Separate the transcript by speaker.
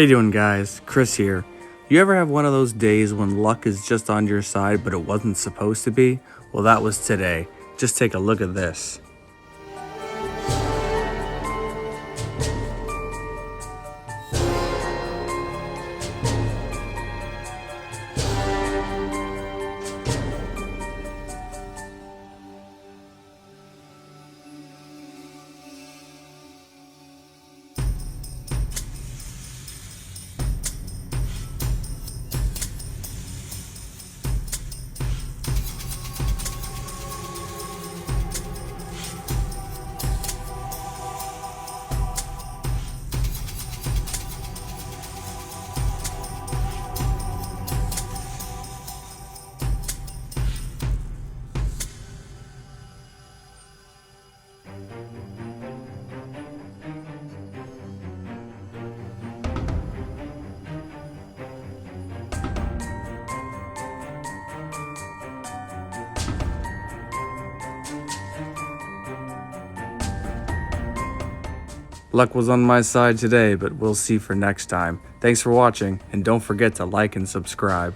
Speaker 1: How you doing, guys? Chris here. You ever have one of those days when luck is just on your side but it wasn't supposed to be? Well, that was today. Just take a look at this. Luck was on my side today, but we'll see for next time. Thanks for watching, and don't forget to like and subscribe.